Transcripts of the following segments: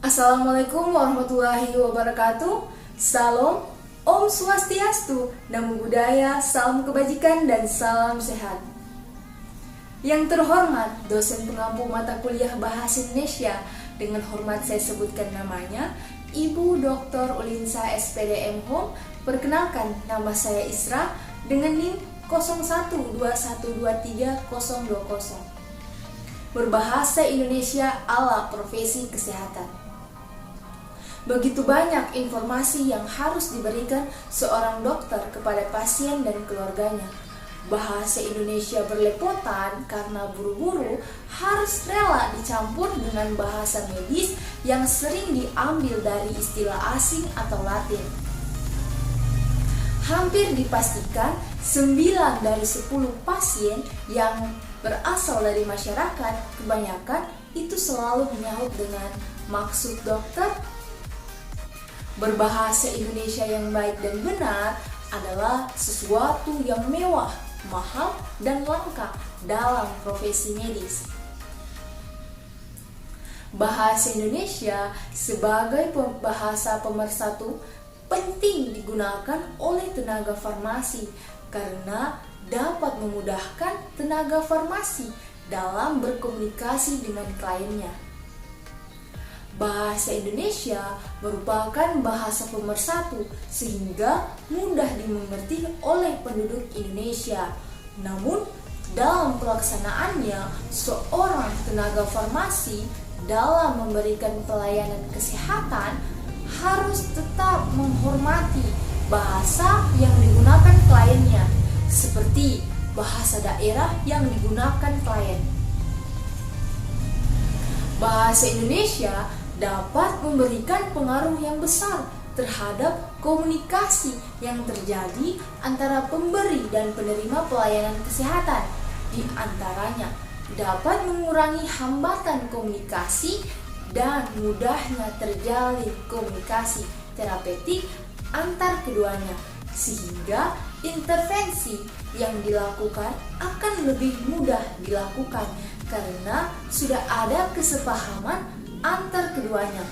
Assalamualaikum warahmatullahi wabarakatuh. Salam, Om Swastiastu, Namo Buddhaya, salam kebajikan dan salam sehat. Yang terhormat dosen pengampu mata kuliah Bahasa Indonesia, dengan hormat saya sebutkan namanya, Ibu Dr. Ulinsa SPD MHom. Perkenalkan, nama saya Isra dengan NIM 01212300. Berbahasa Indonesia ala profesi kesehatan. Begitu banyak informasi yang harus diberikan seorang dokter kepada pasien dan keluarganya. Bahasa Indonesia berlepotan karena buru-buru harus rela dicampur dengan bahasa medis yang sering diambil dari istilah asing atau Latin. Hampir dipastikan 9 dari 10 pasien yang berasal dari masyarakat kebanyakan itu selalu menyahut dengan maksud dokter. Berbahasa Indonesia yang baik dan benar adalah sesuatu yang mewah, mahal, dan langka dalam profesi medis. Bahasa Indonesia sebagai bahasa pemersatu penting digunakan oleh tenaga farmasi karena dapat memudahkan tenaga farmasi dalam berkomunikasi dengan kliennya. Bahasa Indonesia merupakan bahasa pemersatu sehingga mudah dimengerti oleh penduduk Indonesia. Namun, dalam pelaksanaannya, seorang tenaga farmasi dalam memberikan pelayanan kesehatan harus tetap menghormati bahasa yang digunakan kliennya, seperti bahasa daerah yang digunakan klien. Bahasa Indonesia dapat memberikan pengaruh yang besar terhadap komunikasi yang terjadi antara pemberi dan penerima pelayanan kesehatan. Di antaranya, dapat mengurangi hambatan komunikasi dan mudahnya terjalin komunikasi terapeutik antar keduanya, sehingga intervensi yang dilakukan akan lebih mudah dilakukan karena sudah ada kesepahaman antar keduanya.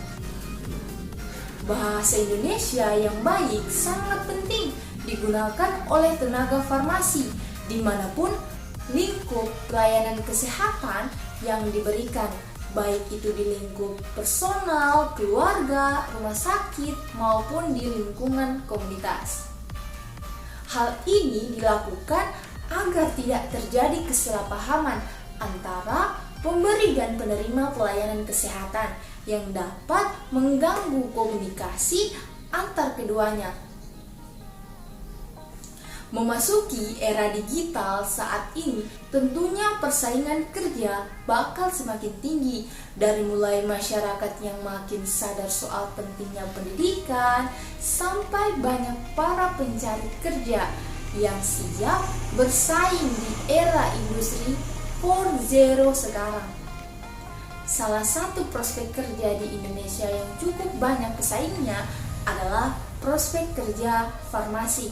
Bahasa Indonesia yang baik sangat penting digunakan oleh tenaga farmasi dimanapun lingkup pelayanan kesehatan yang diberikan, baik itu di lingkup personal, keluarga, rumah sakit, maupun di lingkungan komunitas. Hal ini dilakukan agar tidak terjadi kesalahpahaman antara pemberi dan penerima pelayanan kesehatan yang dapat mengganggu komunikasi antar keduanya. Memasuki era digital saat ini, tentunya persaingan kerja bakal semakin tinggi, dari mulai masyarakat yang makin sadar soal pentingnya pendidikan sampai banyak para pencari kerja yang siap bersaing di era industri 4.0 sekarang. Salah satu prospek kerja di Indonesia yang cukup banyak pesaingnya adalah prospek kerja farmasi.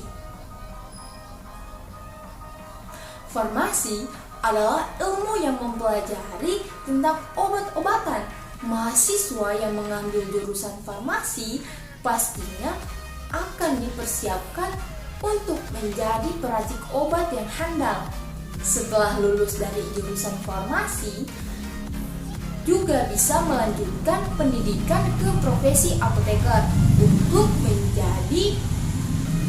Farmasi adalah ilmu yang mempelajari tentang obat-obatan. Mahasiswa yang mengambil jurusan farmasi pastinya akan dipersiapkan untuk menjadi peracik obat yang handal. Setelah lulus dari jurusan farmasi, juga bisa melanjutkan pendidikan ke profesi apoteker untuk menjadi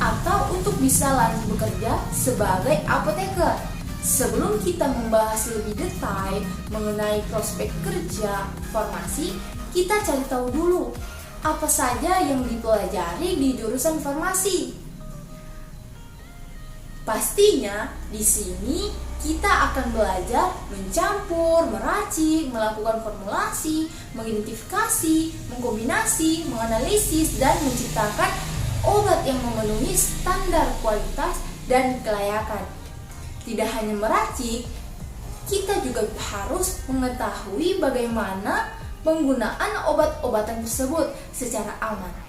atau untuk bisa lanjut bekerja sebagai apoteker. Sebelum kita membahas lebih detail mengenai prospek kerja farmasi, kita cari tahu dulu apa saja yang dipelajari di jurusan farmasi. Pastinya di sini kita akan belajar mencampur, meracik, melakukan formulasi, mengidentifikasi, mengkombinasi, menganalisis, dan menciptakan obat yang memenuhi standar kualitas dan kelayakan. Tidak hanya meracik, kita juga harus mengetahui bagaimana penggunaan obat-obatan tersebut secara aman.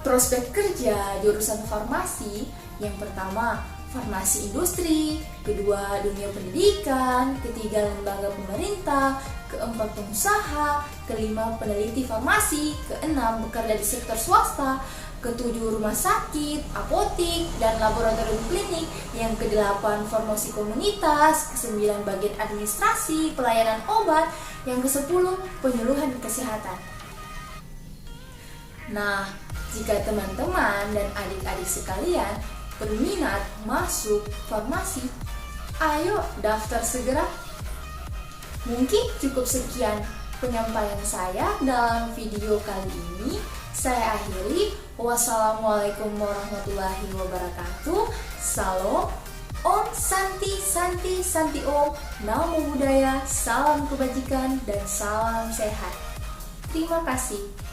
Prospek kerja jurusan farmasi, yang pertama farmasi industri, kedua dunia pendidikan, ketiga lembaga pemerintah, keempat pengusaha, kelima peneliti farmasi, keenam bekerja di sektor swasta, ketujuh rumah sakit, apotik, dan laboratorium klinik, yang kedelapan farmasi komunitas, kesembilan bagian administrasi, pelayanan obat, yang kesepuluh penyuluhan kesehatan. Nah, jika teman-teman dan adik-adik sekalian berminat masuk farmasi, ayo daftar segera. Mungkin cukup sekian penyampaian saya dalam video kali ini. Saya akhiri. Wassalamualaikum warahmatullahi wabarakatuh. Salam. Om Santi Santi Santi Om. Namo Buddhaya. Salam kebajikan dan salam sehat. Terima kasih.